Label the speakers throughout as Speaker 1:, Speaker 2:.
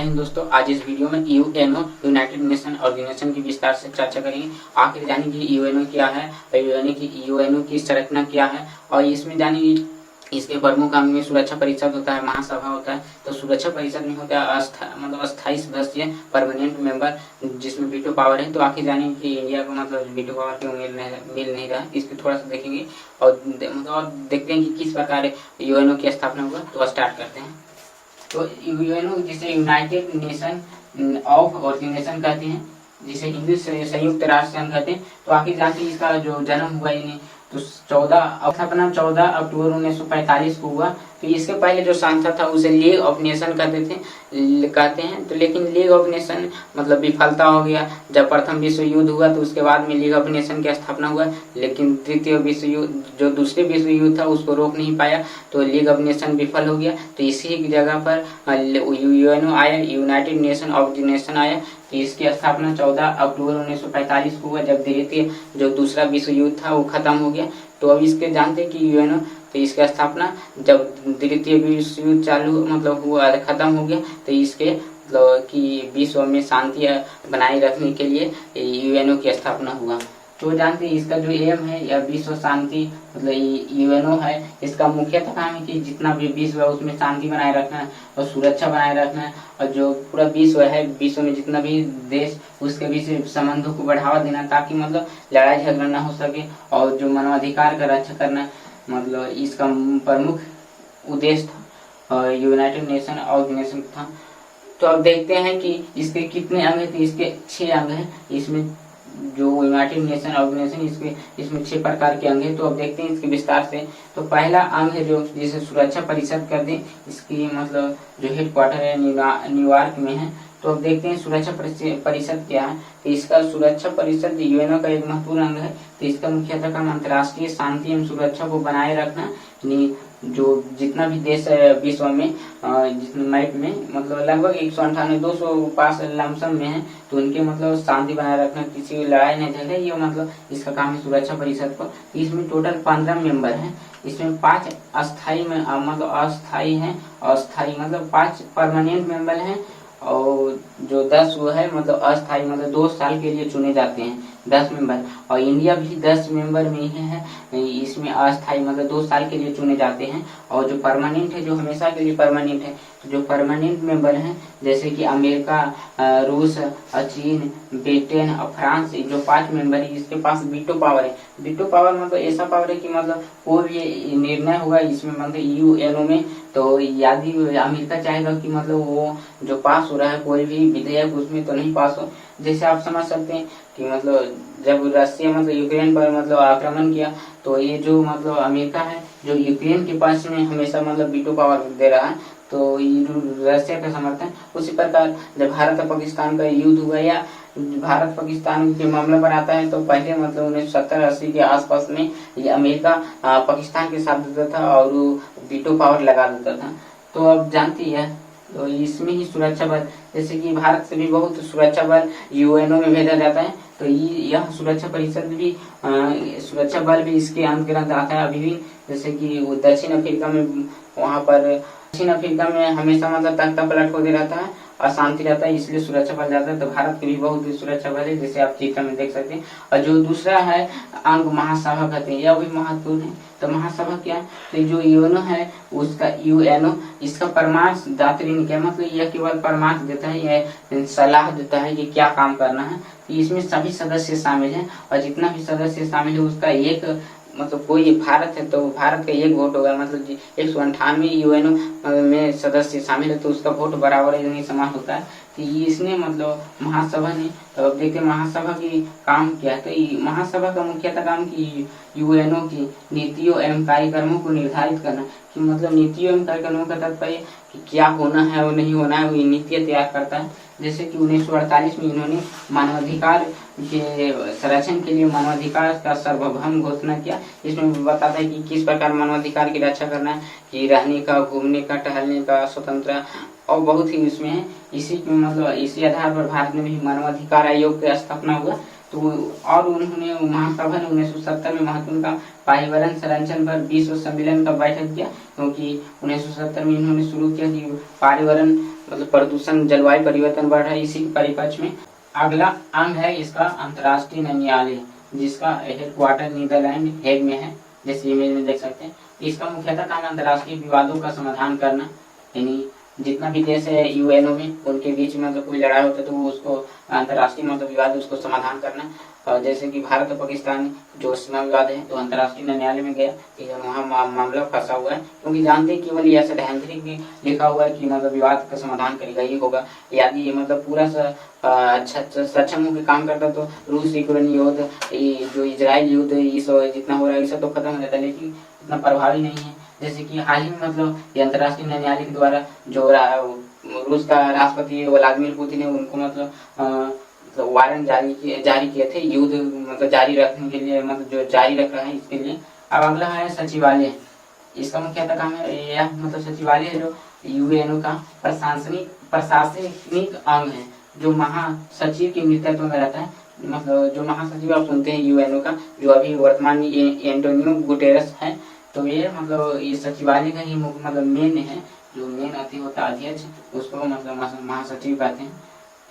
Speaker 1: हिंद दोस्तों, आज इस वीडियो में यूएनओ यूनाइटेड नेशन ऑर्गेनाइजेशन की विस्तार से चर्चा करेंगे। आखिर जानेंगे यूएनओ क्या है और यूएनओ की संरचना क्या है और इसमें जानेंगे इसके प्रमुख अंग में सुरक्षा परिषद होता है, महासभा होता है। तो सुरक्षा परिषद में होता है अस्थायी सदस्य, परमानेंट मेंबर, जिसमें वीटो पावर है। तो आखिर जानेंगे कि इंडिया को मतलब वीटो पावर क्यों मिल नहीं रहा, इसको थोड़ा सा देखेंगे और देखते हैं कि किस प्रकार यूएनओ की स्थापना हुआ। तो स्टार्ट करते हैं। तो यूएनओ जिसे यूनाइटेड नेशन ऑफ ऑर्गेनाइजेशन कहते हैं, जिसे इंग्लिश से संयुक्त राष्ट्र संघ कहते हैं। तो आखिर जाके इसका जो जन्म हुआ इन्हें तो 14 अक्टूबर 1945 को हुआ। तो इसके पहले जो संस्था था उसे लीग ऑफ नेशन कहते हैं। तो लेकिन लीग ऑफ नेशन मतलब विफलता हो गया। जब प्रथम विश्व युद्ध हुआ तो उसके बाद में लीग ऑफ नेशन की स्थापना हुआ, लेकिन तृतीय विश्व युद्ध जो दूसरे विश्व युद्ध था उसको रोक नहीं पाया, तो लीग ऑफ नेशन विफल हो गया। तो इसी की जगह पर यूएनओ आया, यूनाइटेड नेशन ऑर्गेनाइजेशन आया। तो इसकी स्थापना 14 अक्टूबर 1945 को हुआ, जब द्वितीय जो दूसरा विश्व युद्ध था वो खत्म हो गया। तो अब इसके जानते कि यूएनओ, तो इसकी स्थापना जब द्वितीय विश्व युद्ध चालू मतलब हुआ खत्म हो गया, तो इसके मतलब कि विश्व में शांति बनाए रखने के लिए यूएनओ की स्थापना हुआ। तो जानते हैं इसका जो एम है या विश्व शांति मतलब यूएनओ है, इसका मुख्यतः काम है कि जितना भी विश्व है उसमें शांति बनाए रखना है और सुरक्षा बनाए रखना है, और जो पूरा विश्व है, विश्व में जितना भी देश उसके बीच संबंधों को बढ़ावा देना, ताकि मतलब लड़ाई झगड़ा ना हो सके, और जो मानवाधिकार का रक्षा करना मतलब इसका प्रमुख उद्देश्य था यूनाइटेड नेशन ऑर्गेनाइजेशन था। तो अब देखते हैं कि इसके कितने अंग हैं। तो इसके 6 अंग हैं। इसमें जो यूनाइटेड नेशन ऑर्गेनाइजेशन इसमें 6 प्रकार के अंग हैं। तो अब देखते हैं इसके विस्तार से। तो पहला अंग है जो जिसे सुरक्षा परिषद कर दें, इसकी मतलब जो हेडक्वार्टर है न्यूयॉर्क में है। तो अब देखते हैं सुरक्षा परिषद क्या है। तो इसका सुरक्षा परिषद यूएनओ का एक महत्वपूर्ण अंग है। तो इसका मुख्यतः काम अंतर्राष्ट्रीय शांति एवं सुरक्षा को बनाए रखना, जो जितना भी देश है विश्व में जितने मैप में मतलब लगभग 198-200 पास लमसम में है, तो उनके मतलब शांति बनाए रखना, किसी की लड़ाई नहीं झगड़े, ये मतलब इसका काम है सुरक्षा परिषद को। इसमें टोटल 15 मेंबर हैं। इसमें 5 अस्थाई में मतलब अस्थाई हैं, अस्थाई मतलब 5 परमानेंट मेंबर हैं, और जो 10 वो है मतलब अस्थाई मतलब 2 साल के लिए चुने जाते हैं 10 मेंबर। और इंडिया भी 10 मेंबर में ही है, इसमें अस्थाई मतलब 2 साल के लिए चुने जाते हैं। और जो परमानेंट है जो हमेशा के लिए परमानेंट है, तो जो परमानेंट मेंबर हैं जैसे कि अमेरिका, रूस, चीन, ब्रिटेन और फ्रांस, जो 5 मेंबर है इसके पास वीटो पावर है। वीटो पावर मतलब ऐसा पावर है कि मतलब कोई भी निर्णय होगा इसमें मतलब यूएनओ में, तो यदि अमेरिका चाहेगा कि मतलब वो जो पास हो रहा है कोई भी विधेयक उसमें तो नहीं पास हो। जैसे आप समझ सकते हैं कि मतलब जब रशिया मतलब यूक्रेन पर मतलब आक्रमण किया, तो ये जो मतलब अमेरिका है जो यूक्रेन के पास में हमेशा मतलब वीटो पावर दे रहा है, तो ये रशिया का समर्थन। उसी प्रकार जब भारत और पाकिस्तान का युद्ध हुआ या भारत पाकिस्तान के मामले पर आता है, तो पहले मतलब 1970-80 के आसपास में ये अमेरिका पाकिस्तान के साथ देता था और वीटो पावर लगा देता था। तो अब जानती है, तो इसमें ही सुरक्षा बल, जैसे कि भारत से भी बहुत सुरक्षा बल यूएनओ में भेजा जाता है। तो यह सुरक्षा परिषद भी सुरक्षा बल भी इसके अंतर्गत आता है अभी भी। जैसे कि वो दक्षिण अफ्रीका में, वहाँ पर दक्षिण अफ्रीका में हमेशा मतलब तख्ता पलट होते रहता है, अशांति रहता है, इसलिए सुरक्षा बल जाता है। तो भारत के भी बहुत सुरक्षा बल है, जैसे आप चित्र में देख सकते हैं। और जो दूसरा है अंग महासभा कहते हैं, यह भी महत्वपूर्ण है। तो महासभा क्या है, तो जो यूएनओ है उसका यूएनओ इसका परामर्श दात्री नहीं क्या मतलब यह केवल परामर्श देता है, यह सलाह देता है कि क्या काम करना है। तो इसमें सभी सदस्य शामिल हैं, और जितना भी सदस्य शामिल है उसका एक मतलब कोई भारत है तो भारत का एक वोट होगा। मतलब 198 यूएनओ में सदस्य शामिल है, तो उसका वोट बराबर नहीं समान होता है। तो ये इसने मतलब महासभा ने, तो अब देखते हैं महासभा की काम क्या है। तो महासभा का मुख्यतः काम की यूएनओ की नीतियों एवं कार्यक्रमों को निर्धारित करना, कि मतलब नीतियों एवं कार्यक्रमों का तात्पर्य कि क्या होना है और नहीं होना है, वो नीतियाँ तैयार करता है। जैसे कि 1948 में इन्होंने मानवाधिकार के संरक्षण के लिए मानवाधिकार का सार्वभौम घोषणा किया। इसमें बताता है कि किस प्रकार मानवाधिकार की रक्षा करना है, कि रहने का, घूमने का, टहलने का स्वतंत्र, और बहुत ही उसमें है। इसी मतलब इसी आधार पर भारत में भी मानवाधिकार आयोग की स्थापना हुआ। तो और उन्होंने महासभा ने 1970 में महत्वपूर्ण का पर्यावरण संरक्षण पर विश्व सम्मेलन का बैठक किया, क्योंकि 1970 में इन्होंने शुरू किया कि पर्यावरण मतलब प्रदूषण, जलवायु परिवर्तन बढ़ रहा है, इसी के परिप्रेक्ष्य में अगला अंग है इसका अंतर्राष्ट्रीय न्यायालय, जिसका हेडक्वार्टर नीदरलैंड हेग में है, जैसे इमेज में देख सकते हैं। इसका मुख्यतः काम अंतर्राष्ट्रीय विवादों का समाधान करना, यानी जितना भी देश है यूएनओ में, उनके बीच में मतलब कोई लड़ाई होता है तो वो उसको अंतर्राष्ट्रीय मतलब विवाद उसको समाधान करना। और जैसे कि भारत और पाकिस्तान जो सीमा विवाद है तो अंतर्राष्ट्रीय न्यायालय में गया, वहाँ मामला फंसा हुआ है, क्योंकि जानते हैं केवल यह सैद्धांतिक भी लिखा हुआ है कि मतलब विवाद का समाधान करेगा ये होगा। यदि ये मतलब पूरा सक्षम होकर काम करता तो रूस यूक्रेन युद्ध, जो इजराइल युद्ध, ये सब जितना हो रहा है ये सब तो खत्म हो जाता है, लेकिन इतना प्रभावी नहीं है। जैसे कि हाल ही में मतलब ये अंतर्राष्ट्रीय न्यायालय के द्वारा जो रूस का राष्ट्रपति व्लादिमीर पुतिन ने उनको मतलब वारंट जारी किए थे युद्ध मतलब जारी रखने के लिए, मतलब जो जारी रख रहा है इसके लिए। अब अगला है सचिवालय। इसका मुख्यतः काम है यह मतलब सचिवालय है जो यूएनओ का प्रशासनिक अंग है, जो महासचिव के नेतृत्व में रहता है। मतलब जो महासचिव आप सुनते हैं यूएनओ का, जो अभी वर्तमान में एंटोनियो गुटेरेस है, तो ये मतलब ये सचिवालय का ही मतलब मेन है, जो मेन अति होता है अध्यक्ष, उसको मतलब महासचिव कहते हैं,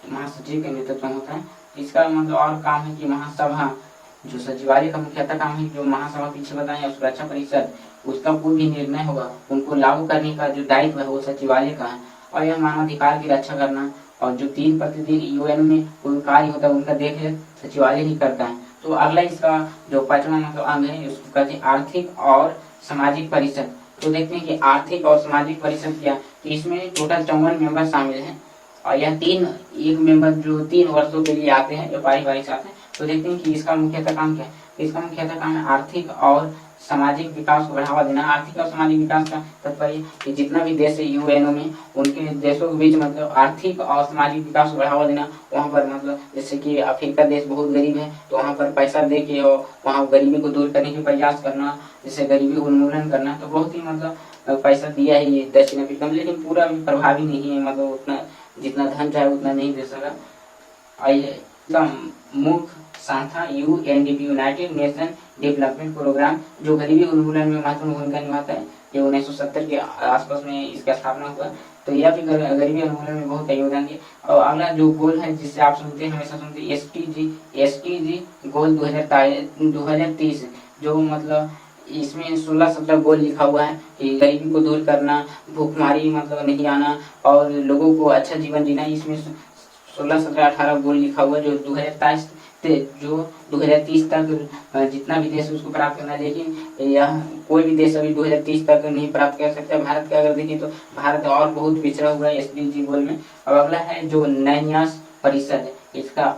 Speaker 1: महासचिव के नेतृत्व में होता है। इसका मतलब और काम है कि महासभा, जो सचिवालय का मुख्यतः काम है, जो महासभा पीछे बताएं सुरक्षा परिषद, उसका कोई भी निर्णय होगा उनको लागू करने का जो दायित्व है वो सचिवालय का है। और यह मानवाधिकार की रक्षा करना और जो 3 प्रतिदिन यूएन में कोई कार्य होता है उनका देखरेख सचिवालय ही करता है। तो अगला इसका जो 5वां मतलब अंग है उसको कहते हैं आर्थिक और सामाजिक परिषद। तो देखते हैं कि आर्थिक और सामाजिक परिषद क्या, तो इसमें टोटल 54 मेंबर शामिल हैं, और यह एक मेंबर जो 3 वर्षों के लिए आते हैं, जो बारी से आते हैं। तो देखते हैं कि इसका मुख्यतः काम क्या है। इसका मुख्यतः काम है आर्थिक और सामाजिक विकास को बढ़ावा देना। आर्थिक और सामाजिक विकास का तात्पर्य कि जितना भी देश है यूएनओ में, उनके देशों के बीच मतलब आर्थिक और सामाजिक विकास को बढ़ावा देना। वहाँ पर मतलब जैसे कि अफ्रीका देश बहुत गरीब है तो वहाँ पर पैसा दे के और वहाँ गरीबी को दूर करने के प्रयास करना, जैसे गरीबी उन्मूलन करना। तो बहुत ही मतलब पैसा दिया है ये दक्षिण अफ्रीका में, लेकिन पूरा भी प्रभावी नहीं है, मतलब उतना जितना धन चाहे उतना नहीं दे सका। आइए मुख्य संस्था UNDP, United Nation Development Programme, जो गरीबी उन्मूलन में महत्वपूर्ण भूमिका निभाता है। ये 1970 के आसपास में इसका स्थापना हुआ, तो यह भी गरीबी उन्मूलन में बहुत योगदान दिया। और अगला जो गोल है जिससे आप सुनते हैं, हमेशा सुनते हैं, एसटीजी गोल 2030, जो मतलब इसमें 16-17 गोल लिखा हुआ है कि गरीबी को दूर करना, भूखमरी मतलब नहीं आना और लोगों को अच्छा जीवन जीना। इसमें 16-17-18 गोल लिखा हुआ है जो 2030 तक जितना भी देश उसको प्राप्त करना है, लेकिन यह कोई भी देश अभी 2030 तक नहीं प्राप्त कर सकता। भारत का अगर देखें तो भारत और बहुत पिछड़ा हुआ है एसडीजी गोल में। अब अगला है जो न्यास परिषद, इसका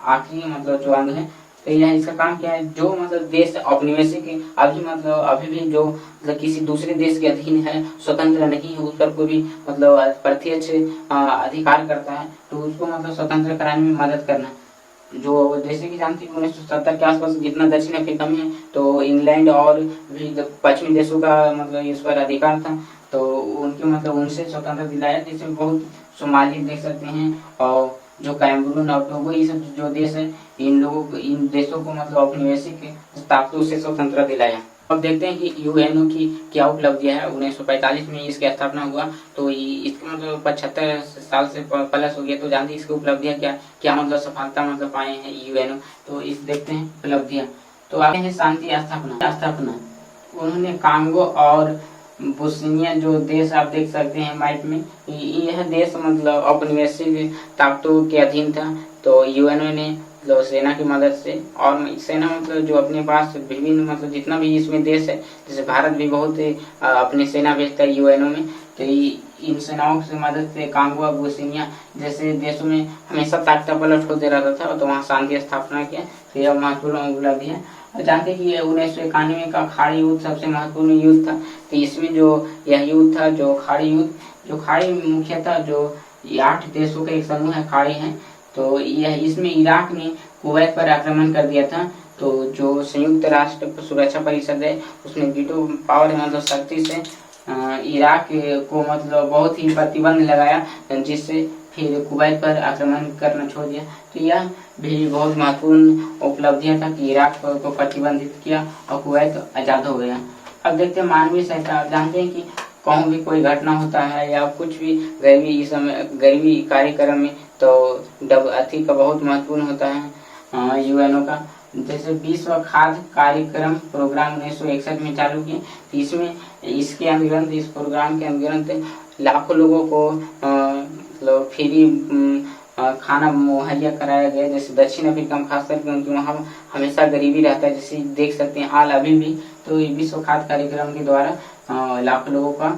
Speaker 1: आखिरी मतलब जो अंग है, तो यह इसका काम क्या है, जो मतलब देश औपनिवेशिक अभी भी जो मतलब किसी दूसरे देश के अधीन है, स्वतंत्र नहीं है, उस पर कोई भी मतलब प्रत्यक्ष अधिकार करता है, तो उसको मतलब स्वतंत्र कराने में मदद करना। जो जैसे कि जानते हैं 1970 के आसपास जितना दक्षिण अफ्रीका में है तो इंग्लैंड और भी पश्चिमी देशों का मतलब इस पर अधिकार था, तो उनके मतलब उनसे स्वतंत्र दिलाया। जैसे बहुत सोमाली देख सकते हैं और जो कैमरून और टोगो, ये सब जो देश है, इन देशों को मतलब औपनिवेशिक ताकतों से स्वतंत्रता दिलाया। अब देखते हैं कि यूएनओ की क्या उपलब्धियां है। 1945 में इसकी स्थापना हुआ, तो इसका मतलब 75 साल से प्लस हो गया। तो जानते हैं इसकी उपलब्धियां क्या मतलब सफलता मतलब पाए हैं यूएनओ। तो इस देखते हैं उपलब्धियां। तो आगे है शांति स्थापना। उन्होंने कांगो और बोस्निया जो देश आप देख सकते हैं मैप में, यह देश मतलब औपनिवेशिक ताकतों के अधीन था। तो यूएनओ ने सेना की मदद से, और सेना मतलब जो अपने पास विभिन्न मतलब जितना भी इसमें देश है, जैसे भारत भी बहुत अपनी सेना भेजता है यूएनओ में, तो इन सेनाओं से मदद से कांगो बोस्निया जैसे देशों में हमेशा ताकत पलट होते रहता था, तो वहाँ शांति स्थापना किया। तो यह महत्वपूर्ण उपलब्धि है। जानते हैं कि 1991 का खाड़ी युद्ध सबसे महत्वपूर्ण युद्ध था। तो इसमें जो यह युद्ध था, जो खाड़ी मुख्यतः जो 8 देशों का एक समूह है, खाड़ी है। तो यह इसमें इराक ने कुवैत पर आक्रमण कर दिया था। तो जो संयुक्त राष्ट्र सुरक्षा परिषद है, उसने वीटो पावर मतलब शक्ति से इराक को मतलब बहुत ही प्रतिबंध लगाया, जिससे फिर कुवैत पर आक्रमण करना छोड़ दिया। तो यह भी बहुत महत्वपूर्ण उपलब्धियां था कि इराक को प्रतिबंधित किया और कुवैत आजाद हो गया। अब देखते हैं मानवीय सहायता। आप जानते हैं कि कहूँ भी कोई घटना होता है या कुछ भी गरीबी इस समय गरीबी कार्यक्रम में, तो अथी का बहुत महत्वपूर्ण होता है यूएनओ का। जैसे विश्व खाद्य कार्यक्रम प्रोग्राम 1961 में चालू किए, तो इसमें इसके अंतर्गत इस प्रोग्राम के अंतर्गत लाखों लोगों को मतलब फ्री खाना मुहैया कराया गया। जैसे दक्षिण अफ्रीका में खासकर क्योंकि वहाँ हमेशा गरीबी रहता है, जैसे देख सकते हैं हाल अभी भी। तो विश्व खाद्य कार्यक्रम के द्वारा लाखों लोगों का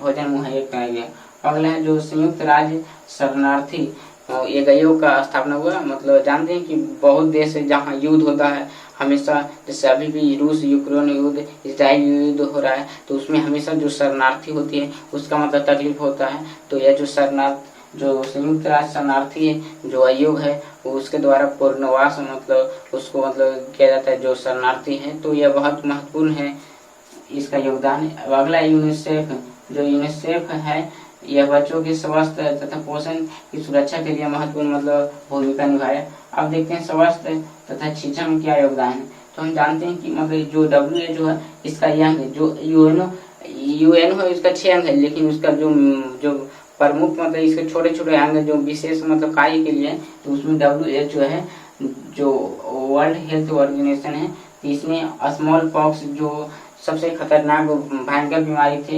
Speaker 1: भोजन मुहैया कराया गया। अगला है जो संयुक्त राज्य शरणार्थी एगयो का स्थापना हुआ। मतलब जानते हैं कि बहुत देश है जहाँ युद्ध होता है हमेशा, जैसे अभी भी रूस यूक्रेन युद्ध, इजराइल युद्ध हो रहा है, तो उसमें हमेशा जो शरणार्थी होती है उसका मतलब तकलीफ होता है। तो यह जो संयुक्त राष्ट्र शरणार्थी है जो आयोग है वो उसके द्वारा पुनर्वास मतलब उसको मतलब किया जाता है जो शरणार्थी है। तो यह बहुत महत्वपूर्ण है, इसका योगदान है। अगला यूनिसेफ, जो यूनिसेफ है यह बच्चों के स्वास्थ्य तथा पोषण की सुरक्षा के लिए महत्वपूर्ण मतलब भूमिका निभाया। अब देखते हैं स्वास्थ्य तथा शिक्षा में क्या योगदान है। तो हम जानते हैं कि मतलब जो WHO है इसका यंग है, जो यूएनओ है इसका 6 अंग है, लेकिन उसका जो प्रमुख मतलब इसके छोटे छोटे अंग जो विशेष मतलब कार्य के लिए, तो उसमें WHO है जो वर्ल्ड हेल्थ ऑर्गेनाइजेशन है। तो इसमें स्मॉल पॉक्स जो सबसे खतरनाक भयंकर बीमारी थी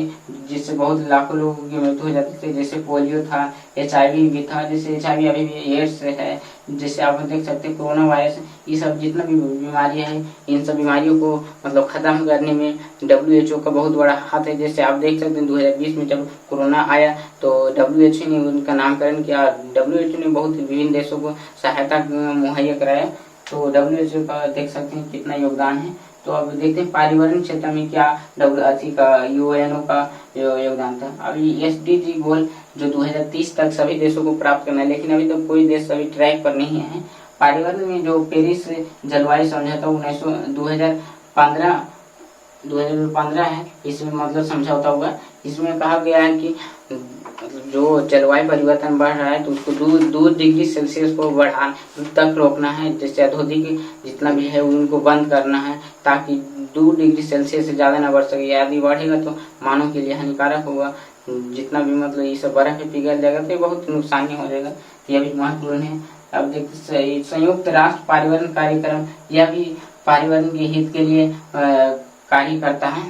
Speaker 1: जिससे बहुत लाखों लोगों की मृत्यु हो जाती थी, जैसे पोलियो था, HIV भी था, जैसे HIV अभी भी एड्स है, जैसे आप देख सकते हैं कोरोना वायरस, ये सब जितना भी बीमारियां हैं इन सब बीमारियों को मतलब खत्म करने में WHO का बहुत बड़ा हाथ है। जैसे आप देख सकते हैं 2020 में जब कोरोना आया तो WHO ने उनका नामकरण किया। WHO ने बहुत विभिन्न देशों को सहायता मुहैया कराया। तो WHO का देख सकते हैं कितना योगदान है। तो अब देखते हैं पर्यावरण क्षेत्र में क्या यूएनओ का योगदान था। अभी SDG गोल जो 2030 तक सभी देशों को प्राप्त करना है, लेकिन अभी तक कोई देश अभी ट्रैक पर नहीं है। पर्यावरण में जो पेरिस जलवायु समझौता 2015 है, इसमें मतलब समझौता हुआ। इसमें कहा गया है कि जो जलवायु परिवर्तन बढ़ रहा है तो उसको 2 डिग्री सेल्सियस को तक रोकना है। जैसे औद्योगिक जितना भी है उनको बंद करना है ताकि 2 डिग्री सेल्सियस से ज़्यादा ना बढ़ सके। यदि बढ़ेगा तो मानव के लिए हानिकारक होगा। जितना भी मतलब ये सब बर्फ पिघल जाएगा तो बहुत नुकसान हो जाएगा। यह भी महत्वपूर्ण है। अब देखते संयुक्त राष्ट्र पर्यावरण कार्यक्रम, यह भी पर्यावरण के हित के लिए कार्य करता है।